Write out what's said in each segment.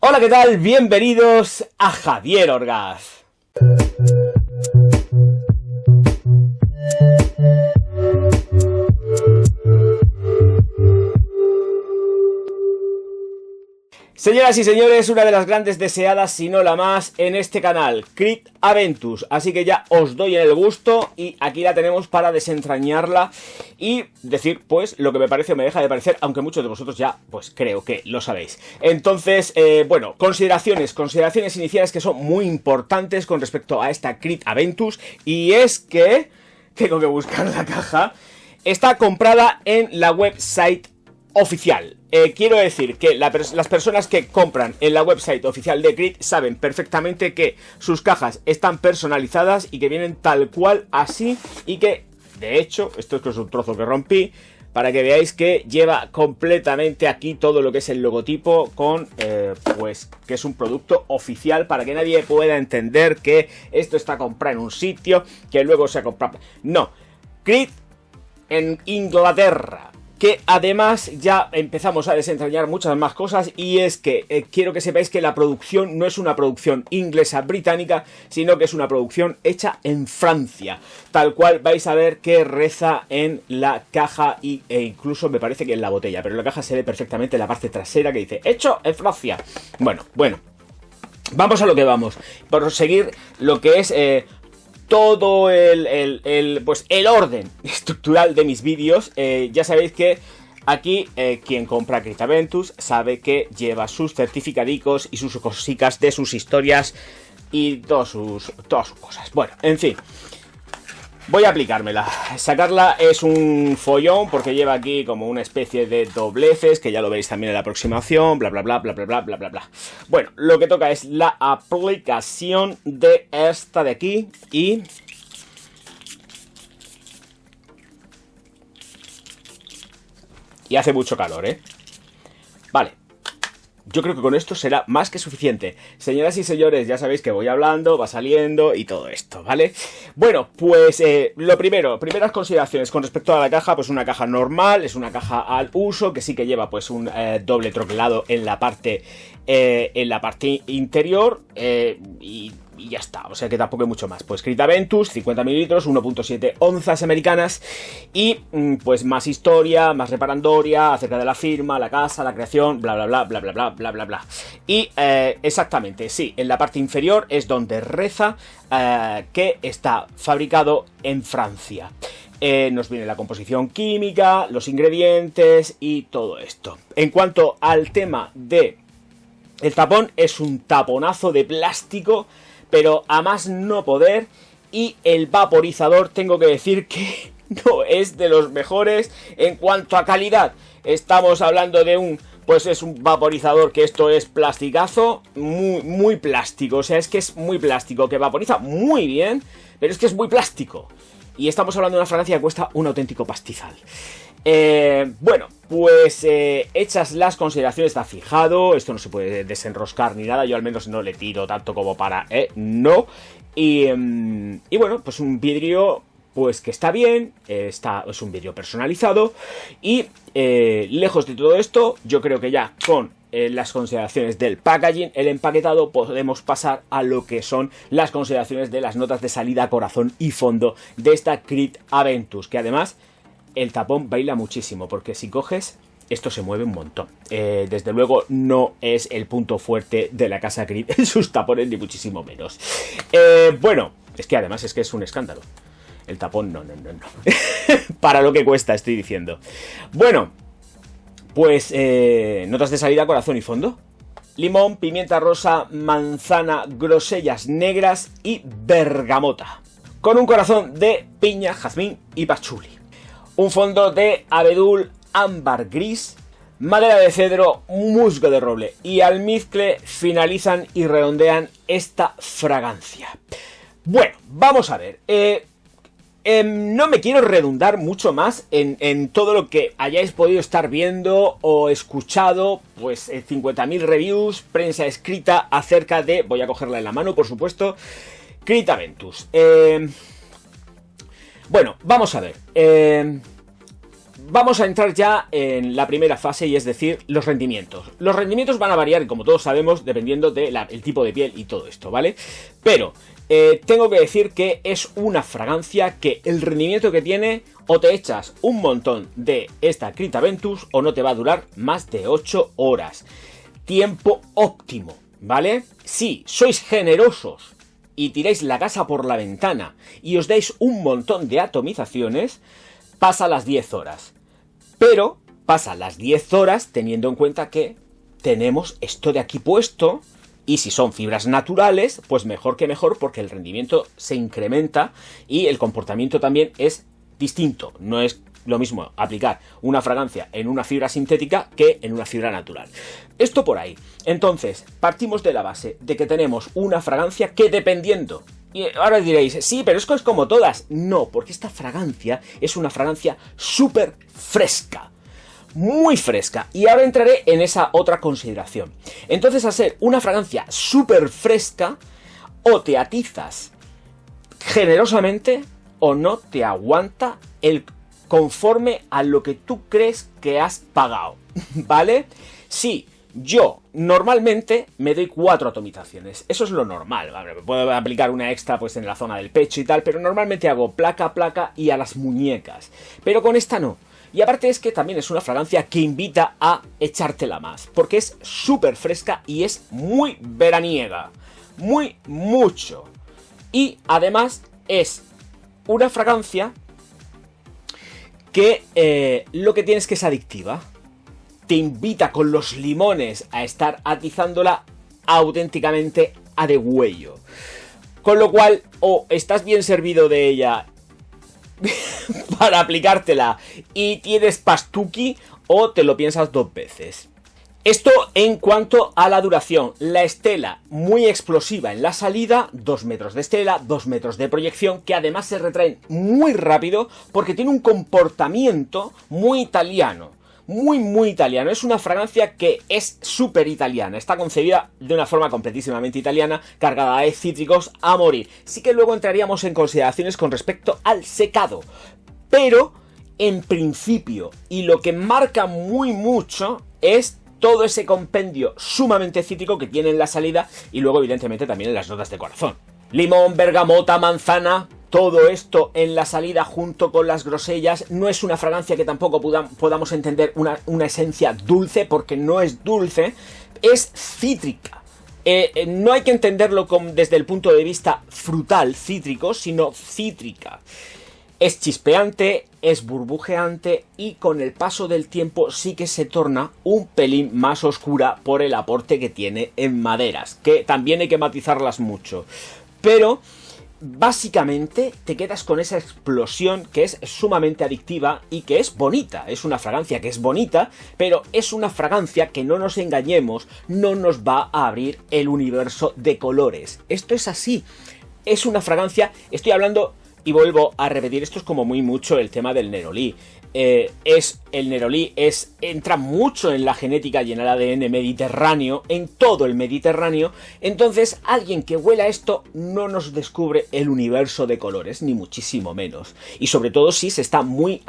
Hola, ¿qué tal? Bienvenidos a Javier Orgaz. Señoras y señores, una de las grandes deseadas, si no la más, en este canal, Crit Aventus. Así que ya os doy en el gusto y aquí la tenemos para desentrañarla y decir, pues, lo que me parece o me deja de parecer, aunque muchos de vosotros ya, pues, creo que lo sabéis. Entonces, bueno, consideraciones iniciales que son muy importantes con respecto a esta Crit Aventus, y es que, tengo que buscar la caja, está comprada en la website oficial. Quiero decir que las personas que compran en la website oficial de Crit saben perfectamente que sus cajas están personalizadas y que vienen tal cual así, y que, de hecho, esto es un trozo que rompí para que veáis que lleva completamente aquí todo lo que es el logotipo con, pues, que es un producto oficial, para que nadie pueda entender que esto está comprado en un sitio que luego se ha comprado. No, Crit en Inglaterra, que además ya empezamos a desentrañar muchas más cosas, y es que quiero que sepáis que la producción no es una producción inglesa británica, sino que es una producción hecha en Francia, tal cual vais a ver que reza en la caja e incluso me parece que en la botella, pero en la caja se ve perfectamente la parte trasera que dice hecho en Francia. Bueno, vamos a lo que vamos, por seguir lo que es todo pues el orden estructural de mis vídeos. Ya sabéis que aquí quien compra Crit Aventus sabe que lleva sus certificadicos y sus cositas de sus historias y todas sus cosas. Bueno, en fin, voy a aplicármela. Sacarla es un follón porque lleva aquí como una especie de dobleces, que ya lo veréis también en la aproximación, bla bla bla bla bla bla bla bla bla. Bueno, lo que toca es la aplicación de esta de aquí y hace mucho calor, ¿eh? Vale. Yo creo que con esto será más que suficiente. Señoras y señores, ya sabéis que voy hablando, va saliendo y todo esto, ¿vale? Bueno, pues lo primero, primeras consideraciones con respecto a la caja. Pues una caja normal, es una caja al uso, que sí que lleva pues un doble troquelado en la parte interior, y ya está, o sea que tampoco hay mucho más. Pues Crit Aventus, 50 mililitros, 1.7 onzas americanas, y pues más historia, más reparandoria acerca de la firma, la casa, la creación, bla bla bla bla bla bla bla bla bla. Y exactamente, sí, en la parte inferior es donde reza que está fabricado en Francia. Nos viene la composición química, los ingredientes y todo esto. En cuanto al tema de el tapón, es un taponazo de plástico, pero a más no poder, y el vaporizador tengo que decir que no es de los mejores en cuanto a calidad. Estamos hablando de pues es un vaporizador que esto es plasticazo, muy plástico, o sea, es que es muy plástico, que vaporiza muy bien, pero es que es muy plástico. Y estamos hablando de una fragancia que cuesta un auténtico pastizal. Bueno, pues hechas las consideraciones, está fijado, esto no se puede desenroscar ni nada, yo al menos no le tiro tanto como para, no. Y bueno, pues un vidrio pues que está bien, es un vidrio personalizado, y lejos de todo esto, yo creo que ya con las consideraciones del packaging, el empaquetado, podemos pasar a lo que son las consideraciones de las notas de salida, corazón y fondo de esta Crit Aventus, que además el tapón baila muchísimo, porque si coges, esto se mueve un montón. Desde luego no es el punto fuerte de la casa Crit en sus tapones, ni muchísimo menos. Bueno, es que además es que es un escándalo. El tapón no. Para lo que cuesta, estoy diciendo. Bueno, pues notas de salida, corazón y fondo. Limón, pimienta rosa, manzana, grosellas negras y bergamota. Con un corazón de piña, jazmín y pachuli. Un fondo de abedul, ámbar gris, madera de cedro, musgo de roble y almizcle finalizan y redondean esta fragancia. Bueno, vamos a ver. No me quiero redundar mucho más en todo lo que hayáis podido estar viendo o escuchado, pues 50.000 reviews, prensa escrita acerca de, voy a cogerla en la mano por supuesto, Crit Aventus. Bueno, vamos a ver. vamos a entrar ya en la primera fase, y es decir, los rendimientos. Los rendimientos van a variar, como todos sabemos, dependiendo del tipo de piel y todo esto, ¿vale? Pero tengo que decir que es una fragancia que el rendimiento que tiene, o te echas un montón de esta Krita Ventus o no te va a durar más de 8 horas. Tiempo óptimo, ¿vale? Si sois generosos y tiráis la casa por la ventana y os dais un montón de atomizaciones, pasa las 10 horas. Pero pasa las 10 horas teniendo en cuenta que tenemos esto de aquí puesto, y si son fibras naturales, pues mejor que mejor, porque el rendimiento se incrementa y el comportamiento también es distinto. No es lo mismo aplicar una fragancia en una fibra sintética que en una fibra natural. Esto por ahí. Entonces, partimos de la base de que tenemos una fragancia que, dependiendo... Y ahora diréis, sí, pero es como todas. No, porque esta fragancia es una fragancia súper fresca. Muy fresca. Y ahora entraré en esa otra consideración. Entonces, al ser una fragancia súper fresca, o te atizas generosamente o no te aguanta el conforme a lo que tú crees que has pagado, ¿vale? Sí, yo normalmente me doy 4 atomizaciones, eso es lo normal, ¿vale? Puedo aplicar una extra pues en la zona del pecho y tal, pero normalmente hago placa a placa y a las muñecas, pero con esta no. Y aparte es que también es una fragancia que invita a echártela más, porque es súper fresca y es muy veraniega, mucho. Y además es una fragancia que lo que tiene es que es adictiva. Te invita con los limones a estar atizándola auténticamente a degüello. Con lo cual, o estás bien servido de ella para aplicártela y tienes pastuki, o te lo piensas 2 veces. Esto en cuanto a la duración. La estela muy explosiva en la salida, 2 metros de estela, 2 metros de proyección, que además se retraen muy rápido porque tiene un comportamiento muy italiano. Muy italiano. Es una fragancia que es súper italiana. Está concebida de una forma completísimamente italiana, cargada de cítricos a morir. Sí que luego entraríamos en consideraciones con respecto al secado. Pero, en principio, y lo que marca muy mucho es todo ese compendio sumamente cítrico que tiene en la salida, y luego evidentemente también en las notas de corazón. Limón, bergamota, manzana, todo esto en la salida junto con las grosellas. No es una fragancia que tampoco podamos entender una esencia dulce, porque no es dulce, es cítrica. No hay que entenderlo desde el punto de vista frutal, cítrico, sino cítrica. Es chispeante, es burbujeante y con el paso del tiempo sí que se torna un pelín más oscura por el aporte que tiene en maderas, que también hay que matizarlas mucho. Pero básicamente te quedas con esa explosión que es sumamente adictiva y que es bonita. Es una fragancia que es bonita, pero es una fragancia que, no nos engañemos, no nos va a abrir el universo de colores. Esto es así. Es una fragancia, estoy hablando... Y vuelvo a repetir, esto es como muy mucho el tema del nerolí. El nerolí entra mucho en la genética y en el ADN mediterráneo, en todo el Mediterráneo. Entonces, alguien que huela esto no nos descubre el universo de colores, ni muchísimo menos. Y sobre todo si se está muy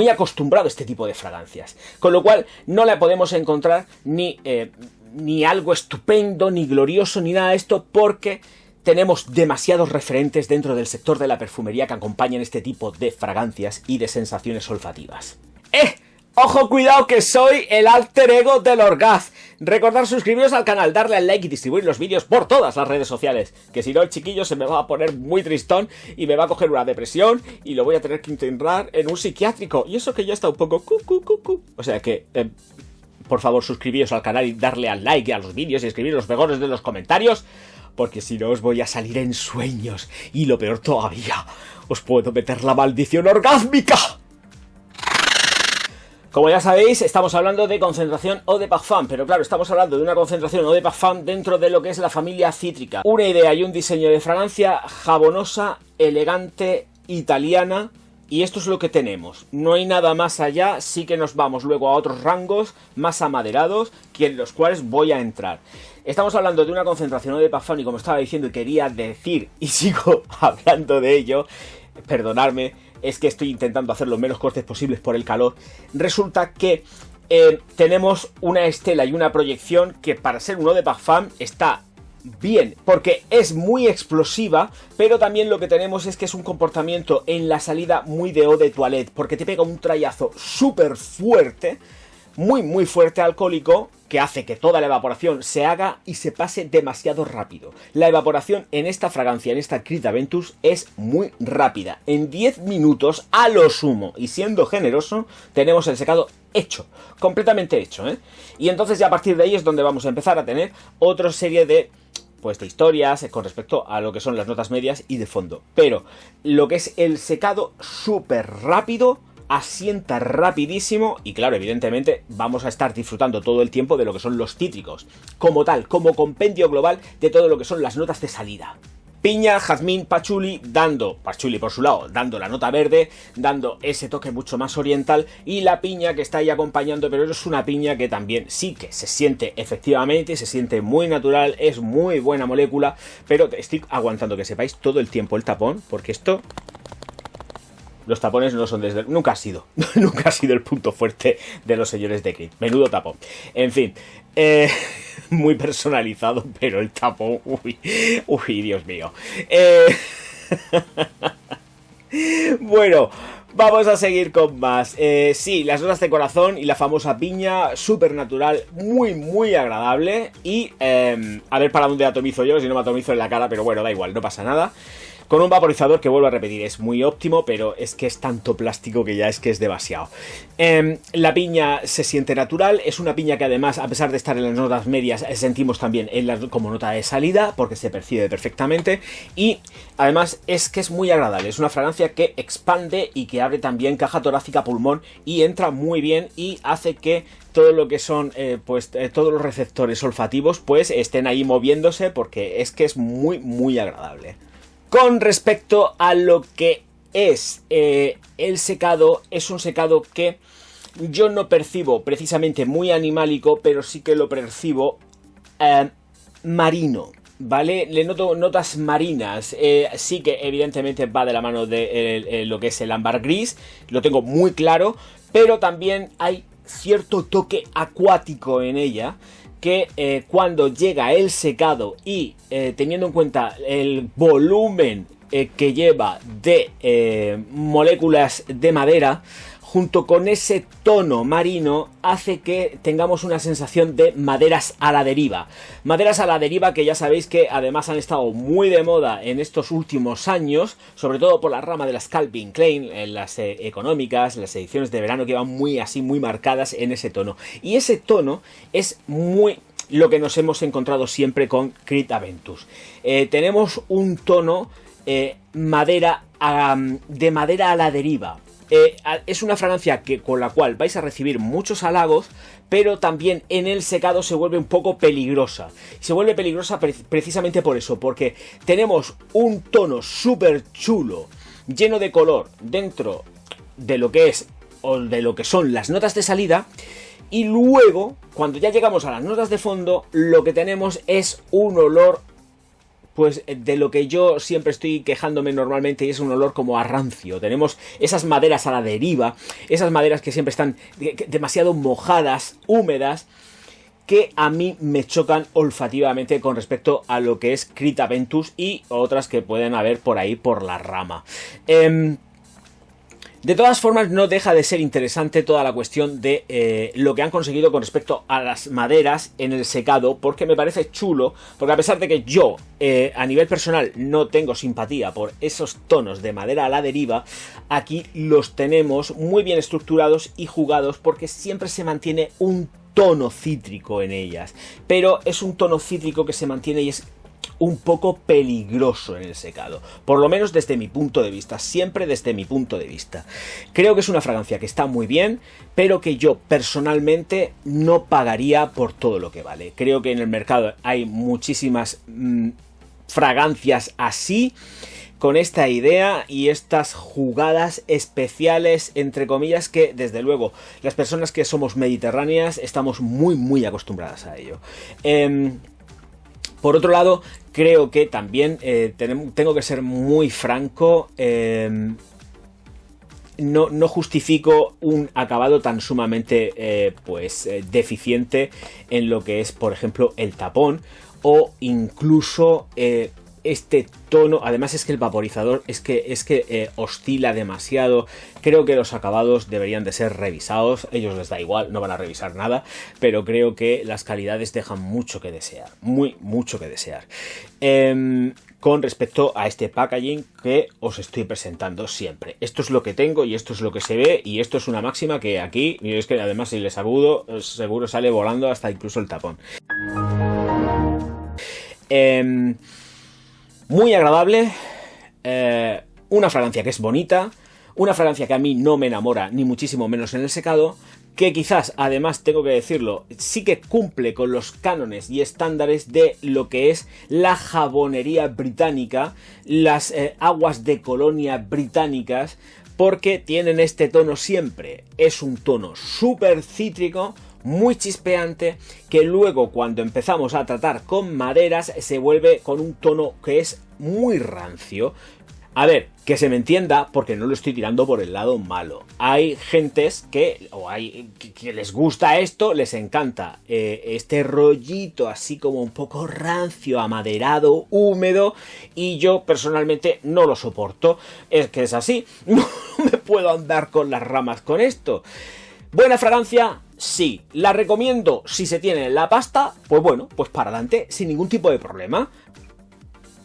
acostumbrado a este tipo de fragancias. Con lo cual, no la podemos encontrar ni algo estupendo, ni glorioso, ni nada de esto, porque... tenemos demasiados referentes dentro del sector de la perfumería que acompañan este tipo de fragancias y de sensaciones olfativas. ¡Ojo, cuidado, que soy el alter ego del Orgaz! Recordad suscribiros al canal, darle al like y distribuir los vídeos por todas las redes sociales, que si no el chiquillo se me va a poner muy tristón y me va a coger una depresión y lo voy a tener que internar en un psiquiátrico. Y eso que ya está un poco O sea que... por favor, suscribiros al canal y darle al like a los vídeos y escribir los mejores de los comentarios, porque si no os voy a salir en sueños y lo peor todavía, os puedo meter la maldición orgásmica. Como ya sabéis, estamos hablando de concentración eau de parfum, pero claro, estamos hablando de una concentración eau de parfum dentro de lo que es la familia cítrica. Una idea y un diseño de fragancia jabonosa, elegante, italiana. Y esto es lo que tenemos, no hay nada más allá. Sí que nos vamos luego a otros rangos más amaderados, que en los cuales voy a entrar. Estamos hablando de una concentración de parfum, y como estaba diciendo y quería decir, y sigo hablando de ello, perdonadme, es que estoy intentando hacer los menos cortes posibles por el calor. Resulta que tenemos una estela y una proyección que para ser uno de PacFam está bien, porque es muy explosiva, pero también lo que tenemos es que es un comportamiento en la salida muy de eau de toilette, porque te pega un trayazo súper fuerte, muy fuerte alcohólico, que hace que toda la evaporación se haga y se pase demasiado rápido. La evaporación en esta fragancia, en esta Creed Aventus, es muy rápida. En 10 minutos, a lo sumo, y siendo generoso, tenemos el secado hecho, completamente hecho, ¿eh? Y entonces ya a partir de ahí es donde vamos a empezar a tener otra serie de historias con respecto a lo que son las notas medias y de fondo. Pero lo que es el secado súper rápido, asienta rapidísimo y claro, evidentemente vamos a estar disfrutando todo el tiempo de lo que son los cítricos, como tal, como compendio global de todo lo que son las notas de salida. Piña, jazmín, pachuli, pachuli por su lado, dando la nota verde, dando ese toque mucho más oriental, y la piña que está ahí acompañando, pero es una piña que también sí que se siente efectivamente, se siente muy natural, es muy buena molécula, pero estoy aguantando que sepáis todo el tiempo el tapón, porque esto... Los tapones no son nunca ha sido el punto fuerte de los señores de Creed. Menudo tapón. En fin, muy personalizado, pero el tapón, uy, Dios mío. Bueno, vamos a seguir con más. Sí, las notas de corazón y la famosa piña, súper natural, muy agradable. Y a ver para dónde atomizo yo, si no me atomizo en la cara, pero bueno, da igual, no pasa nada. Con un vaporizador que vuelvo a repetir, es muy óptimo, pero es que es tanto plástico que ya es que es demasiado. La piña se siente natural, es una piña que además, a pesar de estar en las notas medias, sentimos también como nota de salida, porque se percibe perfectamente. Y además es que es muy agradable, es una fragancia que expande y que abre también caja torácica, pulmón, y entra muy bien y hace que todo lo que son todos los receptores olfativos pues estén ahí moviéndose, porque es que es muy agradable. Con respecto a lo que es el secado, es un secado que yo no percibo precisamente muy animálico, pero sí que lo percibo marino, ¿vale? Le noto notas marinas, sí que evidentemente va de la mano de lo que es el ámbar gris, lo tengo muy claro, pero también hay cierto toque acuático en ella, que cuando llega el secado y teniendo en cuenta el volumen que lleva de moléculas de madera, junto con ese tono marino, hace que tengamos una sensación de maderas a la deriva. Maderas a la deriva que ya sabéis que además han estado muy de moda en estos últimos años, sobre todo por la rama de las Calvin Klein, en las económicas, las ediciones de verano que van muy marcadas en ese tono. Y ese tono es muy lo que nos hemos encontrado siempre con Creed Aventus. Tenemos un tono de madera a la deriva. Es una fragancia con la cual vais a recibir muchos halagos, pero también en el secado se vuelve un poco peligrosa. Se vuelve peligrosa precisamente por eso, porque tenemos un tono súper chulo, lleno de color, dentro de lo que es o de lo que son las notas de salida, y luego, cuando ya llegamos a las notas de fondo, lo que tenemos es un olor, pues de lo que yo siempre estoy quejándome normalmente, y es un olor como a rancio. Tenemos esas maderas a la deriva, esas maderas que siempre están demasiado mojadas, húmedas, que a mí me chocan olfativamente con respecto a lo que es Creed Aventus y otras que pueden haber por ahí por la rama. De todas formas, no deja de ser interesante toda la cuestión de lo que han conseguido con respecto a las maderas en el secado, porque me parece chulo, porque a pesar de que yo, a nivel personal, no tengo simpatía por esos tonos de madera a la deriva, aquí los tenemos muy bien estructurados y jugados, porque siempre se mantiene un tono cítrico en ellas, pero es un tono cítrico que se mantiene y es un poco peligroso en el secado, por lo menos desde mi punto de vista, siempre desde mi punto de vista. Creo que es una fragancia que está muy bien, pero que yo personalmente no pagaría por todo lo que vale. Creo que en el mercado hay muchísimas fragancias así, con esta idea y estas jugadas especiales, entre comillas, que desde luego las personas que somos mediterráneas estamos muy acostumbradas a ello. Por otro lado, creo que también tengo que ser muy franco. no justifico un acabado tan sumamente deficiente en lo que es, por ejemplo, el tapón o incluso este tono. Además es que el vaporizador es que oscila demasiado. Creo que los acabados deberían de ser revisados. A ellos les da igual, no van a revisar nada, pero creo que las calidades dejan mucho que desear, mucho que desear. Con respecto a este packaging que os estoy presentando siempre. Esto es lo que tengo y esto es lo que se ve, y esto es una máxima que aquí, y es que además si les agudo, seguro sale volando hasta incluso el tapón. Muy agradable, una fragancia que es bonita, una fragancia que a mí no me enamora, ni muchísimo menos en el secado, que quizás, además, tengo que decirlo, sí que cumple con los cánones y estándares de lo que es la jabonería británica, las aguas de colonia británicas, porque tienen este tono siempre. Es un tono súper cítrico, muy chispeante, que luego cuando empezamos a tratar con maderas se vuelve con un tono que es muy rancio. A ver, que se me entienda, porque no lo estoy tirando por el lado malo. Hay gentes que les gusta esto, les encanta este rollito así como un poco rancio, amaderado, húmedo, y yo personalmente no lo soporto. Es que es así, no me puedo andar con las ramas con esto. ¿Buena fragancia? Sí. ¿La recomiendo si se tiene la pasta? Pues bueno, pues para adelante, sin ningún tipo de problema.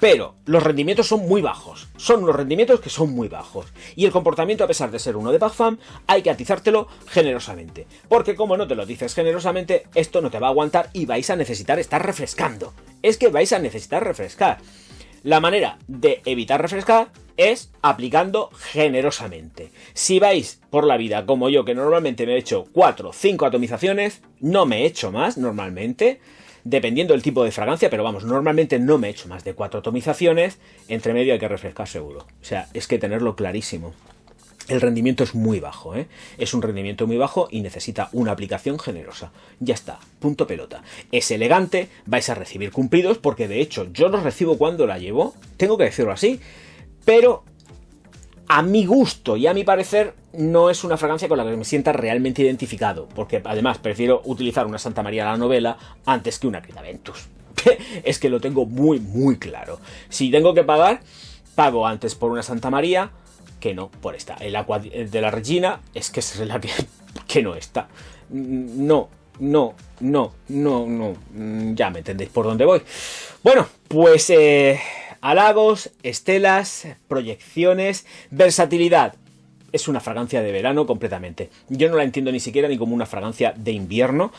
Pero los rendimientos son muy bajos. Son unos rendimientos que son muy bajos. Y el comportamiento, a pesar de ser uno de Parfum, hay que atizártelo generosamente. Porque como no te lo dices generosamente, esto no te va a aguantar y vais a necesitar estar refrescando. Es que vais a necesitar refrescar. La manera de evitar refrescar es aplicando generosamente. Si vais por la vida como yo, que normalmente me he hecho 4 o 5 atomizaciones, no me he hecho más normalmente, dependiendo del tipo de fragancia, pero vamos, normalmente no me he hecho más de 4 atomizaciones, entre medio hay que refrescar seguro. O sea, es que tenerlo clarísimo. El rendimiento es muy bajo, ¿eh? Es un rendimiento muy bajo y necesita una aplicación generosa. Ya está, punto pelota. Es elegante, vais a recibir cumplidos, porque de hecho yo los recibo cuando la llevo, tengo que decirlo así, pero a mi gusto y a mi parecer no es una fragancia con la que me sienta realmente identificado, porque además prefiero utilizar una Santa María la Novela antes que una Creed Aventus. Es que lo tengo muy claro. Si tengo que pagar, pago antes por una Santa María que no por esta. El Aqua de la Regina es que es la que no está. No. Ya me entendéis por dónde voy. Bueno, pues halagos, estelas, proyecciones, versatilidad. Es una fragancia de verano completamente. Yo no la entiendo ni siquiera ni como una fragancia de invierno,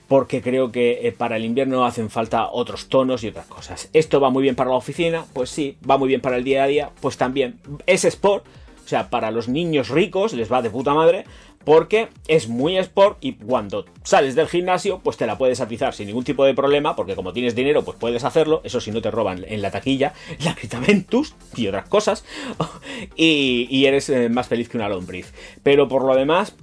porque creo que para el invierno hacen falta otros tonos y otras cosas. ¿Esto va muy bien para la oficina? Pues sí. ¿Va muy bien para el día a día? Pues también. Es sport, o sea, para los niños ricos les va de puta madre, porque es muy sport y cuando sales del gimnasio pues te la puedes atizar sin ningún tipo de problema, porque como tienes dinero pues puedes hacerlo, eso si no te roban en la taquilla la Creed Aventus y otras cosas, y eres más feliz que una lombriz. Pero por lo demás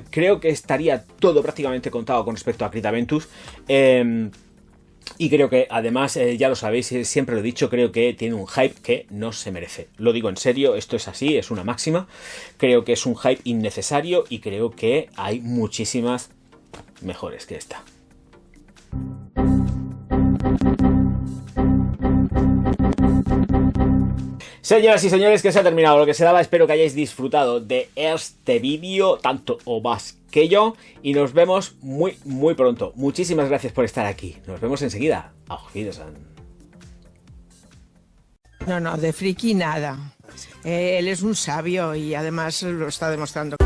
creo que estaría todo prácticamente contado con respecto a Creed Aventus. Y creo que además, ya lo sabéis, siempre lo he dicho, creo que tiene un hype que no se merece. Lo digo en serio, esto es así, es una máxima. Creo que es un hype innecesario y creo que hay muchísimas mejores que esta. Señoras y señores, que se ha terminado lo que se daba. Espero que hayáis disfrutado de este vídeo, tanto o más que yo. Y nos vemos muy pronto. Muchísimas gracias por estar aquí. Nos vemos enseguida. Auf Wiedersehen. No, de friki nada. Él es un sabio y además lo está demostrando.